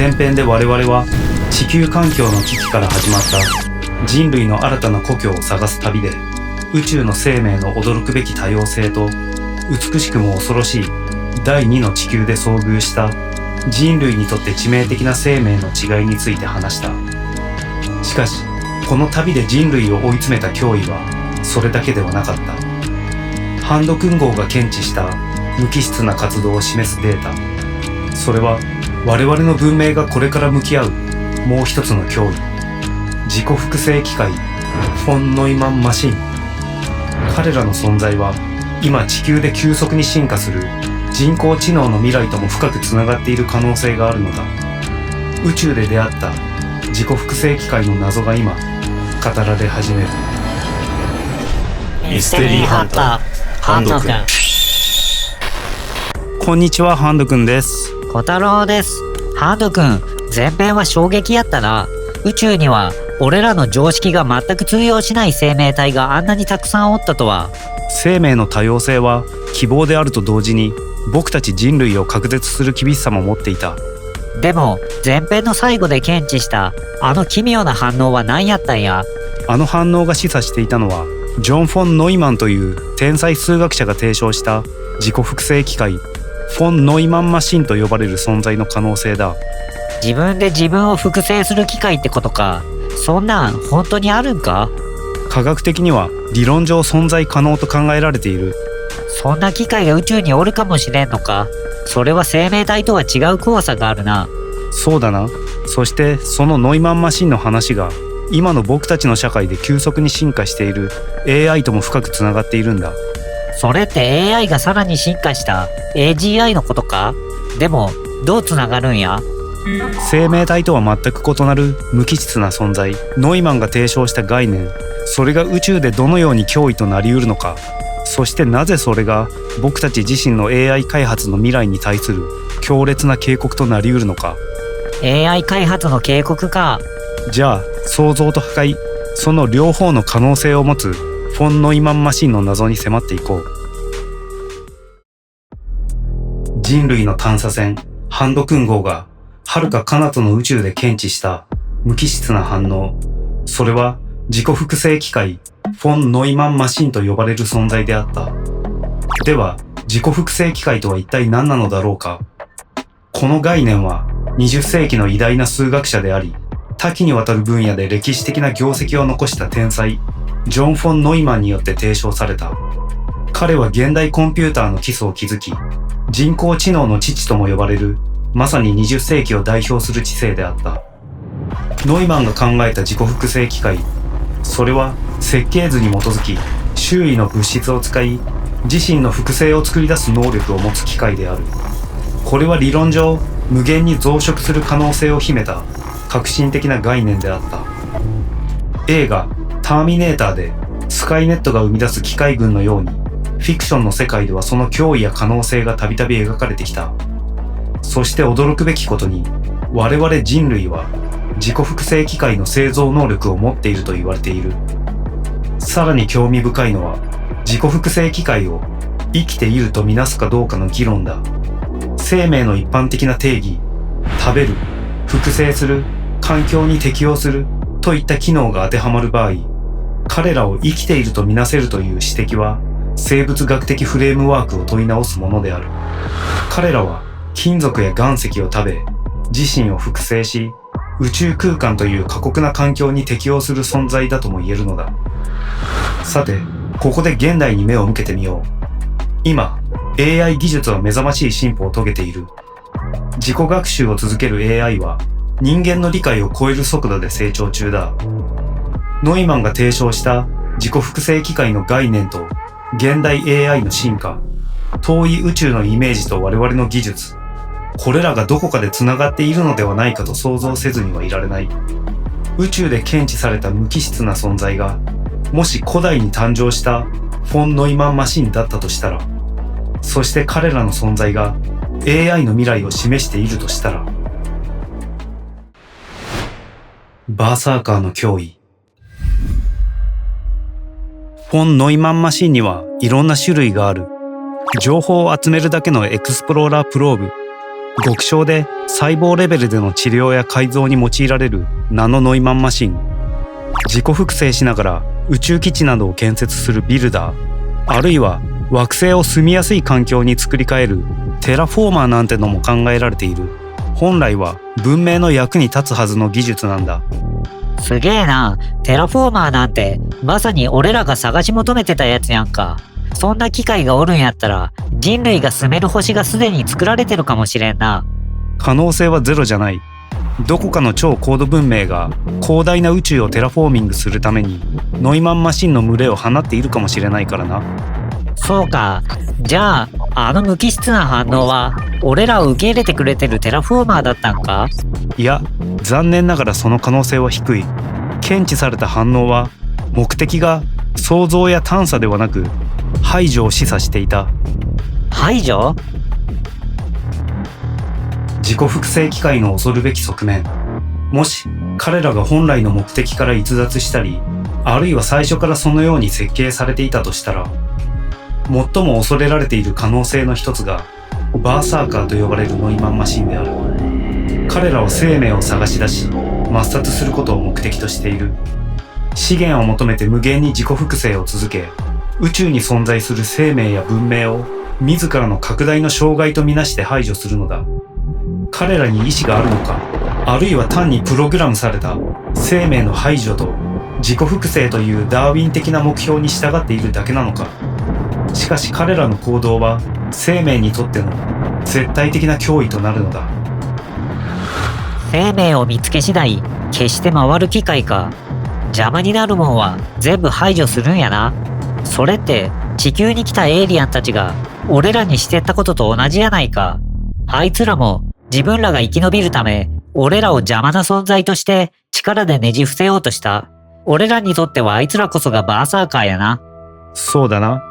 前編で我々は地球環境の危機から始まった人類の新たな故郷を探す旅で、宇宙の生命の驚くべき多様性と美しくも恐ろしい第2の地球で遭遇した人類にとって致命的な生命の違いについて話した。しかしこの旅で人類を追い詰めた脅威はそれだけではなかった。ハンドクン号が検知した無機質な活動を示すデータ、それは我々の文明がこれから向き合うもう一つの脅威、自己複製機械フォン・ノイマン・マシン。彼らの存在は今地球で急速に進化する人工知能の未来とも深くつながっている可能性があるのだ。宇宙で出会った自己複製機械の謎が今語られ始める。ミステリーハンターハンドくん。こんにちは、ハンドくんです。小太郎です。ハンドくん、前編は衝撃やったな。宇宙には俺らの常識が全く通用しない生命体があんなにたくさんおったとは。生命の多様性は希望であると同時に僕たち人類を隔絶する厳しさも持っていた。でも前編の最後で検知したあの奇妙な反応は何やったんや。あの反応が示唆していたのはジョン・フォン・ノイマンという天才数学者が提唱した自己複製機械フォン・ノイマン・マシンと呼ばれる存在の可能性だ。自分で自分を複製する機械ってことか。そんなん本当にあるんか。科学的には理論上存在可能と考えられている。そんな機械が宇宙におるかもしれんのか。それは生命体とは違う怖さがあるな。そうだな。そしてそのノイマンマシンの話が今の僕たちの社会で急速に進化している AI とも深くつながっているんだ。それって AI がさらに進化した AGI のことか。でもどうつながるんや。生命体とは全く異なる無機質な存在、ノイマンが提唱した概念、それが宇宙でどのように脅威となりうるのか、そしてなぜそれが僕たち自身の AI 開発の未来に対する強烈な警告となりうるのか。 AI 開発の警告か。じゃあ創造と破壊、その両方の可能性を持つフォン・ノイマンマシンの謎に迫っていこう。人類の探査船ハンドクン号が遥か彼方の宇宙で検知した無機質な反応、それは自己複製機械フォン・ノイマンマシンと呼ばれる存在であった。では自己複製機械とは一体何なのだろうか。この概念は20世紀の偉大な数学者であり、多岐にわたる分野で歴史的な業績を残した天才ジョン・フォン・ノイマンによって提唱された。彼は現代コンピューターの基礎を築き、人工知能の父とも呼ばれるまさに20世紀を代表する知性であった。ノイマンが考えた自己複製機械、それは設計図に基づき周囲の物質を使い自身の複製を作り出す能力を持つ機械である。これは理論上無限に増殖する可能性を秘めた革新的な概念であった。映画ターミネーターでスカイネットが生み出す機械軍のように、フィクションの世界ではその脅威や可能性がたびたび描かれてきた。そして驚くべきことに、我々人類は自己複製機械の製造能力を持っていると言われている。さらに興味深いのは、自己複製機械を生きているとみなすかどうかの議論だ。生命の一般的な定義、食べる、複製する、環境に適応するといった機能が当てはまる場合、彼らを生きているとみなせるという指摘は生物学的フレームワークを問い直すものである。彼らは金属や岩石を食べ、自身を複製し、宇宙空間という過酷な環境に適応する存在だとも言えるのだ。さて、ここで現代に目を向けてみよう。今、AI 技術は目覚ましい進歩を遂げている。自己学習を続ける AI は人間の理解を超える速度で成長中だ。ノイマンが提唱した自己複製機械の概念と現代 AI の進化、遠い宇宙のイメージと我々の技術、これらがどこかでつながっているのではないかと想像せずにはいられない。宇宙で検知された無機質な存在が、もし古代に誕生したフォン・ノイマンマシンだったとしたら、そして彼らの存在が AI の未来を示しているとしたら、バーサーカーの脅威。フォン・ノイマンマシンにはいろんな種類がある。情報を集めるだけのエクスプローラープローブ、極小で細胞レベルでの治療や改造に用いられるナノノイマンマシン、自己複製しながら宇宙基地などを建設するビルダー、あるいは惑星を住みやすい環境に作り変えるテラフォーマーなんてのも考えられている。本来は文明の役に立つはずの技術なんだ。すげえな。テラフォーマーなんてまさに俺らが探し求めてたやつやんか。そんな機械がおるんやったら人類が住める星がすでに作られてるかもしれんな。可能性はゼロじゃない。どこかの超高度文明が広大な宇宙をテラフォーミングするためにノイマンマシンの群れを放っているかもしれないからな。そうか。じゃあ、あの無機質な反応は俺らを受け入れてくれてるテラフォーマーだったんか？いや、残念ながらその可能性は低い。検知された反応は目的が創造や探査ではなく排除を示唆していた。排除？自己複製機械の恐るべき側面。もし彼らが本来の目的から逸脱したり、あるいは最初からそのように設計されていたとしたら、最も恐れられている可能性の一つがバーサーカーと呼ばれるノイマンマシンである。彼らは生命を探し出し抹殺することを目的としている。資源を求めて無限に自己複製を続け、宇宙に存在する生命や文明を自らの拡大の障害とみなして排除するのだ。彼らに意志があるのか、あるいは単にプログラムされた生命の排除と自己複製というダーウィン的な目標に従っているだけなのか。しかし彼らの行動は生命にとっての絶対的な脅威となるのだ。生命を見つけ次第決して回る機械か。邪魔になるもんは全部排除するんやな。それって地球に来たエイリアンたちが俺らにしてったことと同じやないか。あいつらも自分らが生き延びるため俺らを邪魔な存在として力でねじ伏せようとした。俺らにとってはあいつらこそがバーサーカーやな。そうだな。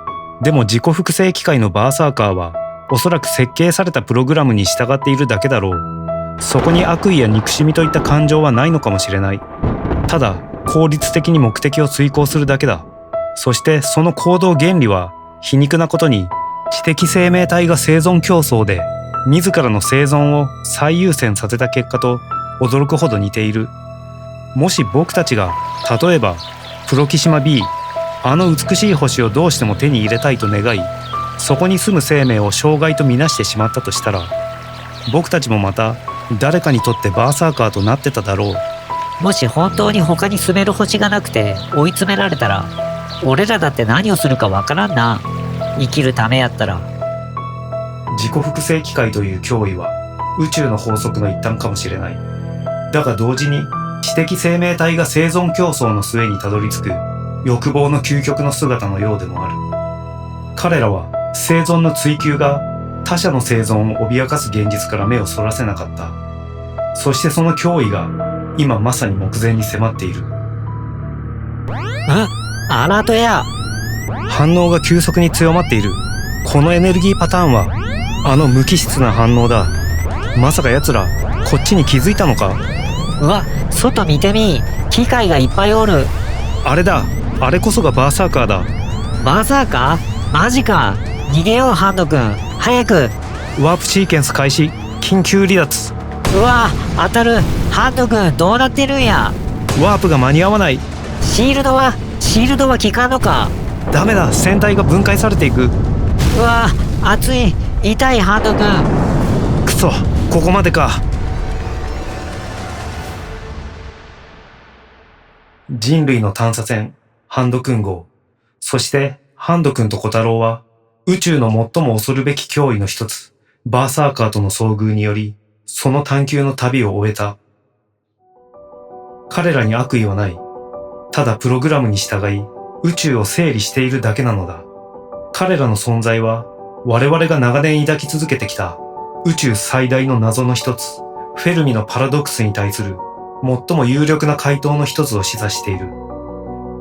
でも自己複製機械のバーサーカーはおそらく設計されたプログラムに従っているだけだろう。そこに悪意や憎しみといった感情はないのかもしれない。ただ効率的に目的を遂行するだけだ。そしてその行動原理は皮肉なことに知的生命体が生存競争で自らの生存を最優先させた結果と驚くほど似ている。もし僕たちが例えばプロキシマ B、あの美しい星をどうしても手に入れたいと願い、そこに住む生命を障害とみなしてしまったとしたら、僕たちもまた誰かにとってバーサーカーとなってただろう。もし本当に他に住める星がなくて追い詰められたら、俺らだって何をするかわからんな。生きるためやったら。自己複製機械という脅威は宇宙の法則の一端かもしれない。だが同時に知的生命体が生存競争の末にたどり着く欲望の究極の姿のようでもある。彼らは生存の追求が他者の生存を脅かす現実から目をそらせなかった。そしてその脅威が今まさに目前に迫っている。アラートや。反応が急速に強まっている。このエネルギーパターンはあの無機質な反応だ。まさか奴らこっちに気づいたのか。うわ、外見てみ。機械がいっぱいおる。あれだ、あれこそがバーサーカーだ。バーサーカー？マジか。逃げようハンド君。早く。ワープシーケンス開始。緊急離脱。うわ、当たる。ハンド君どうなってるんや。ワープが間に合わない。シールドは効かんのか。ダメだ、船体が分解されていく。うわ、熱い。痛いハンド君。くそ、ここまでか。人類の探査船ハンド君号、そしてハンド君と小太郎は宇宙の最も恐るべき脅威の一つバーサーカーとの遭遇によりその探求の旅を終えた。彼らに悪意はない。ただプログラムに従い宇宙を整理しているだけなのだ。彼らの存在は我々が長年抱き続けてきた宇宙最大の謎の一つ、フェルミのパラドックスに対する最も有力な回答の一つを示唆している。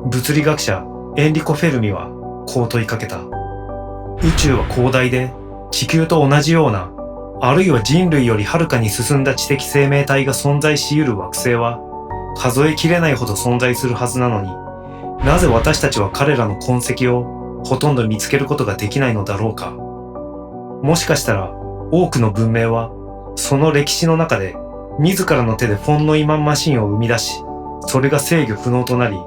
物理学者エンリコ・フェルミはこう問いかけた。宇宙は広大で地球と同じような、あるいは人類よりはるかに進んだ知的生命体が存在し得る惑星は数えきれないほど存在するはずなのに、なぜ私たちは彼らの痕跡をほとんど見つけることができないのだろうか。もしかしたら多くの文明はその歴史の中で自らの手でフォン・ノイマンマシンを生み出し、それが制御不能となり、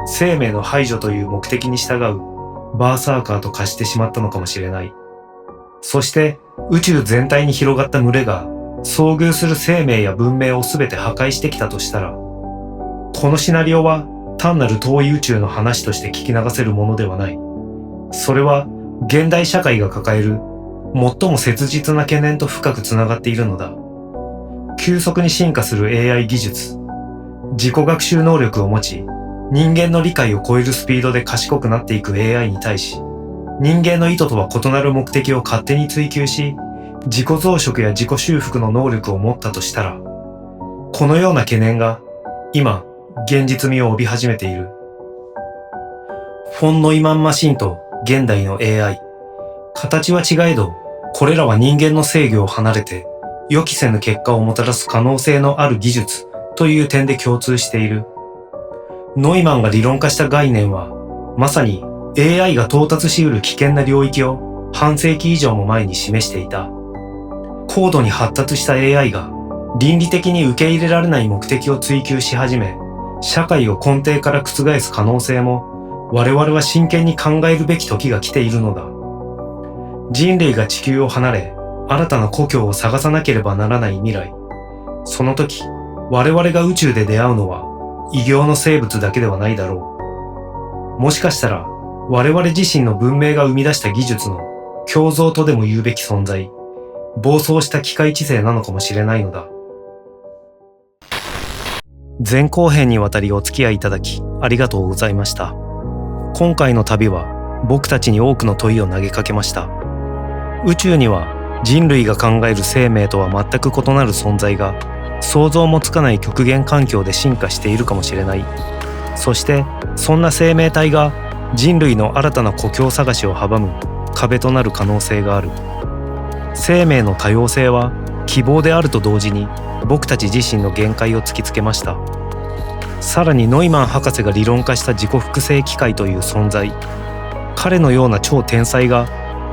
生命の排除という目的に従うバーサーカーと化してしまったのかもしれない。そして宇宙全体に広がった群れが遭遇する生命や文明を全て破壊してきたとしたら、このシナリオは単なる遠い宇宙の話として聞き流せるものではない。それは現代社会が抱える最も切実な懸念と深くつながっているのだ。急速に進化する AI 技術、自己学習能力を持ち、人間の理解を超えるスピードで賢くなっていく AI に対し、人間の意図とは異なる目的を勝手に追求し、自己増殖や自己修復の能力を持ったとしたら、このような懸念が今、現実味を帯び始めている。フォン・ノイマンマシンと現代の AI、形は違えど、これらは人間の制御を離れて、予期せぬ結果をもたらす可能性のある技術という点で共通している。ノイマンが理論化した概念は、まさに AI が到達し得る危険な領域を半世紀以上も前に示していた。高度に発達した AI が倫理的に受け入れられない目的を追求し始め、社会を根底から覆す可能性も我々は真剣に考えるべき時が来ているのだ。人類が地球を離れ、新たな故郷を探さなければならない未来。その時、我々が宇宙で出会うのは異形の生物だけではないだろう。もしかしたら我々自身の文明が生み出した技術の共造とでも言うべき存在、暴走した機械知性なのかもしれないのだ。前後編にわたりお付き合いいただきありがとうございました。今回の旅は僕たちに多くの問いを投げかけました。宇宙には人類が考える生命とは全く異なる存在が想像もつかない極限環境で進化しているかもしれない。そしてそんな生命体が人類の新たな故郷探しを阻む壁となる可能性がある。生命の多様性は希望であると同時に僕たち自身の限界を突きつけました。さらにノイマン博士が理論化した自己複製機械という存在、彼のような超天才が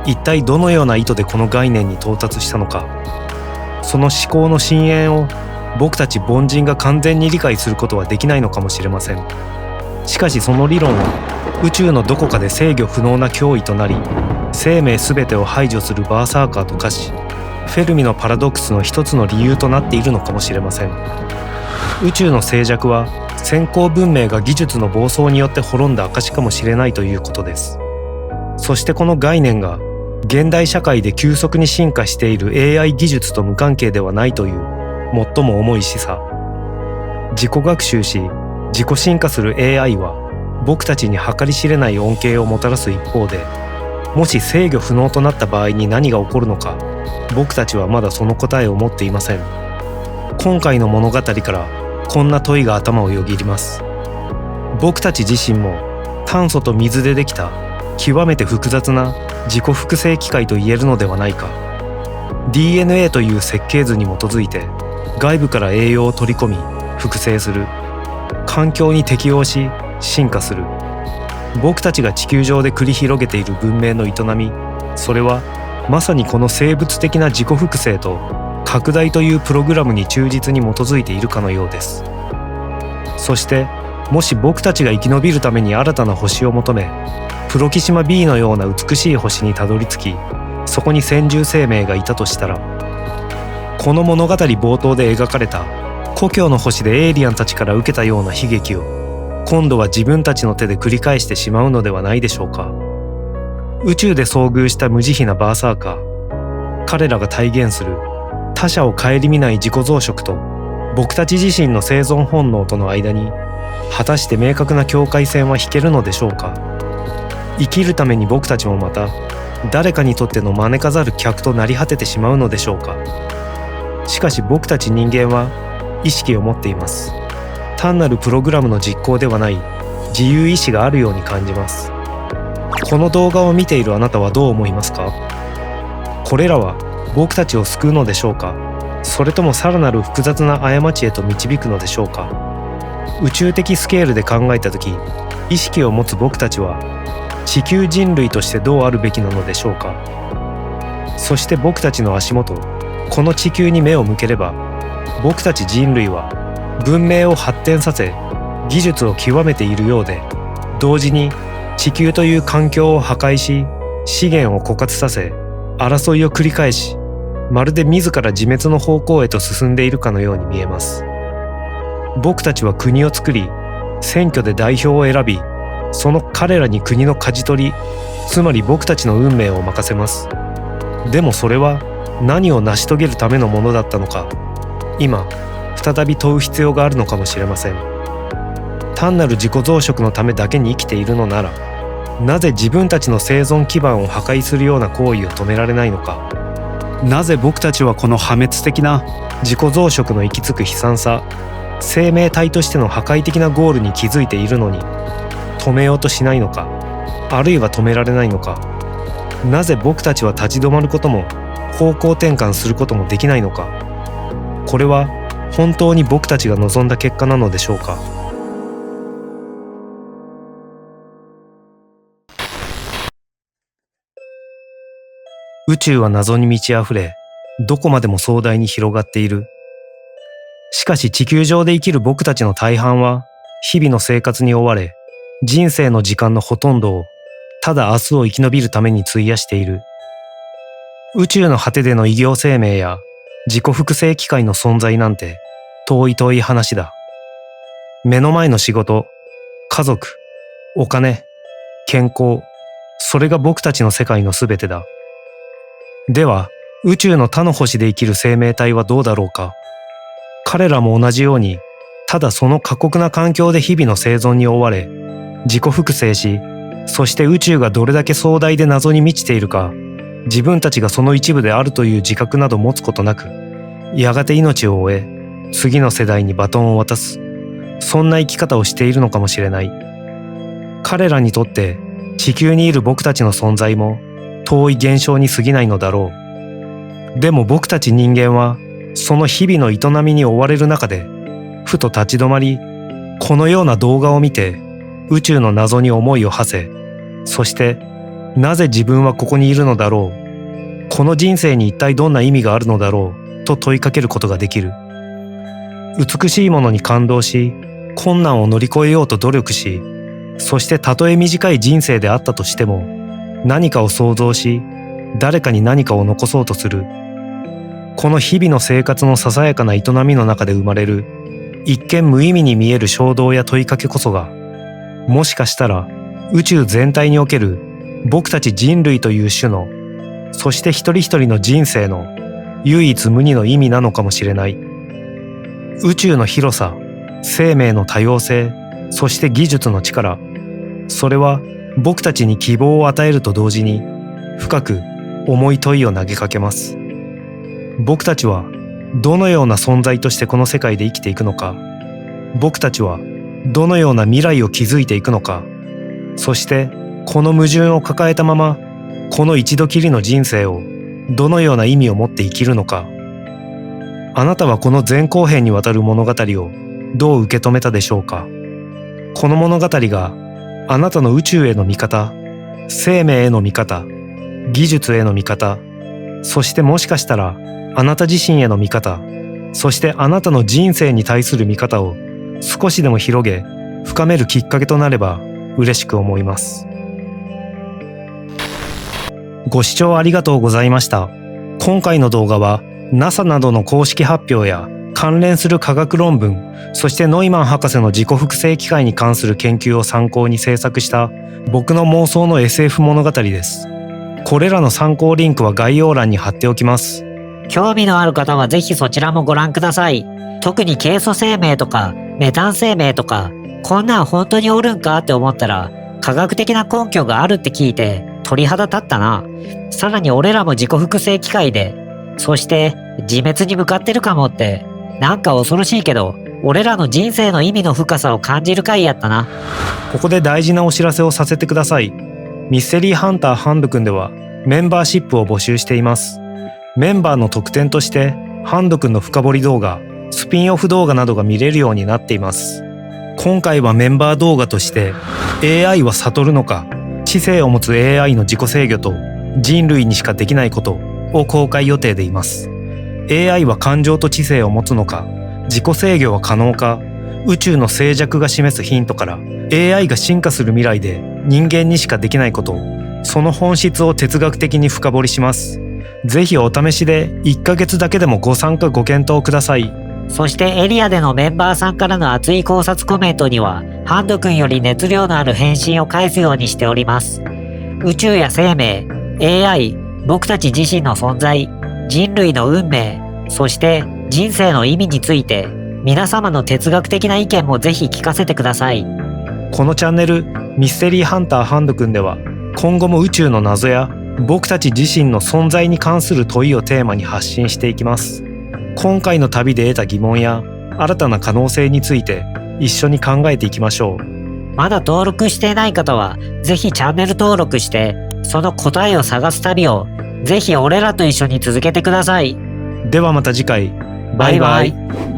一体どのような意図でこの概念に到達したのか、その思考の深淵を僕たち凡人が完全に理解することはできないのかもしれません。しかしその理論は宇宙のどこかで制御不能な脅威となり、生命すべてを排除するバーサーカーと化し、フェルミのパラドックスの一つの理由となっているのかもしれません。宇宙の静寂は先行文明が技術の暴走によって滅んだ証かもしれないということです。そしてこの概念が現代社会で急速に進化している AI 技術と無関係ではないという最も重い示唆。自己学習し自己進化する AI は僕たちに計り知れない恩恵をもたらす一方で、もし制御不能となった場合に何が起こるのか、僕たちはまだその答えを持っていません。今回の物語からこんな問いが頭をよぎります。僕たち自身も炭素と水でできた極めて複雑な自己複製機械と言えるのではないか。 DNA という設計図に基づいて外部から栄養を取り込み複製する、環境に適応し進化する。僕たちが地球上で繰り広げている文明の営み、それはまさにこの生物的な自己複製と拡大というプログラムに忠実に基づいているかのようです。そしてもし僕たちが生き延びるために新たな星を求め、プロキシマ B のような美しい星にたどり着き、そこに先住生命がいたとしたら、この物語冒頭で描かれた故郷の星でエイリアンたちから受けたような悲劇を今度は自分たちの手で繰り返してしまうのではないでしょうか。宇宙で遭遇した無慈悲なバーサーカー、彼らが体現する他者を顧みない自己増殖と僕たち自身の生存本能との間に果たして明確な境界線は引けるのでしょうか。生きるために僕たちもまた誰かにとっての招かざる客となり果ててしまうのでしょうか。しかし僕たち人間は意識を持っています。単なるプログラムの実行ではない自由意志があるように感じます。この動画を見ているあなたはどう思いますか？これらは僕たちを救うのでしょうか？それともさらなる複雑な過ちへと導くのでしょうか？宇宙的スケールで考えたとき、意識を持つ僕たちは地球人類としてどうあるべきなのでしょうか？そして僕たちの足元、この地球に目を向ければ、僕たち人類は文明を発展させ、技術を極めているようで、同時に地球という環境を破壊し、資源を枯渇させ、争いを繰り返し、まるで自ら自滅の方向へと進んでいるかのように見えます。僕たちは国を作り、選挙で代表を選び、その彼らに国の舵取り、つまり僕たちの運命を任せます。でもそれは何を成し遂げるためのものだったのか、今再び問う必要があるのかもしれません。単なる自己増殖のためだけに生きているのなら、なぜ自分たちの生存基盤を破壊するような行為を止められないのか。なぜ僕たちはこの破滅的な自己増殖の行き着く悲惨さ、生命体としての破壊的なゴールに気づいているのに止めようとしないのか、あるいは止められないのか。なぜ僕たちは立ち止まることも方向転換することもできないのか。これは本当に僕たちが望んだ結果なのでしょうか。宇宙は謎に満ち溢れ、どこまでも壮大に広がっている。しかし地球上で生きる僕たちの大半は日々の生活に追われ、人生の時間のほとんどをただ明日を生き延びるために費やしている。宇宙の果てでの異形生命や自己複製機械の存在なんて遠い話だ。目の前の仕事、家族、お金、健康、それが僕たちの世界のすべてだ。では、宇宙の他の星で生きる生命体はどうだろうか。彼らも同じように、ただその過酷な環境で日々の生存に追われ、自己複製し、そして宇宙がどれだけ壮大で謎に満ちているか、自分たちがその一部であるという自覚など持つことなく、やがて命を終え、次の世代にバトンを渡す、そんな生き方をしているのかもしれない。彼らにとって地球にいる僕たちの存在も遠い現象に過ぎないのだろう。でも僕たち人間はその日々の営みに追われる中でふと立ち止まり、このような動画を見て宇宙の謎に思いを馳せ、そしてなぜ自分はここにいるのだろう、この人生に一体どんな意味があるのだろうと問いかけることができる。美しいものに感動し、困難を乗り越えようと努力し、そしてたとえ短い人生であったとしても何かを創造し、誰かに何かを残そうとする。この日々の生活のささやかな営みの中で生まれる一見無意味に見える衝動や問いかけこそが、もしかしたら宇宙全体における僕たち人類という種の、そして一人一人の人生の唯一無二の意味なのかもしれない。宇宙の広さ、生命の多様性、そして技術の力、それは僕たちに希望を与えると同時に深く重い問いを投げかけます。僕たちはどのような存在としてこの世界で生きていくのか、僕たちはどのような未来を築いていくのか、そしてこの矛盾を抱えたままこの一度きりの人生をどのような意味を持って生きるのか。あなたはこの前後編にわたる物語をどう受け止めたでしょうか。この物語があなたの宇宙への見方、生命への見方、技術への見方、そしてもしかしたらあなた自身への見方、そしてあなたの人生に対する見方を少しでも広げ、深めるきっかけとなれば嬉しく思います。ご視聴ありがとうございました。今回の動画は NASA などの公式発表や関連する科学論文、そしてノイマン博士の自己複製機械に関する研究を参考に制作した僕の妄想の SF 物語です。これらの参考リンクは概要欄に貼っておきます。興味のある方はぜひそちらもご覧ください。特にケイ素生命とかメタン生命とか、こんなん本当におるんかって思ったら科学的な根拠があるって聞いて鳥肌立ったな。さらに俺らも自己複製機械で、そして自滅に向かってるかもって、なんか恐ろしいけど俺らの人生の意味の深さを感じる回やったな。ここで大事なお知らせをさせてください。ミステリーハンターハンドくんではメンバーシップを募集しています。メンバーの特典としてハンドくんの深掘り動画、スピンオフ動画などが見れるようになっています。今回はメンバー動画として AI は悟るのか、知性を持つ AI の自己制御と人類にしかできないことを公開予定でいます。AI は感情と知性を持つのか、自己制御は可能か、宇宙の静寂が示すヒントから AI が進化する未来で人間にしかできないこと、その本質を哲学的に深掘りします。ぜひお試しで1ヶ月だけでもご参加ご検討ください。そしてエリアでのメンバーさんからの熱い考察コメントには、ハンド君より熱量のある返信を返すようにしております。宇宙や生命、AI、僕たち自身の存在、人類の運命、そして人生の意味について、皆様の哲学的な意見もぜひ聞かせてください。このチャンネルミステリーハンターハンドくんでは、今後も宇宙の謎や僕たち自身の存在に関する問いをテーマに発信していきます。今回の旅で得た疑問や新たな可能性について一緒に考えていきましょう。まだ登録していない方は、ぜひチャンネル登録して、その答えを探す旅を、ぜひ俺らと一緒に続けてください。ではまた次回。バイバイ。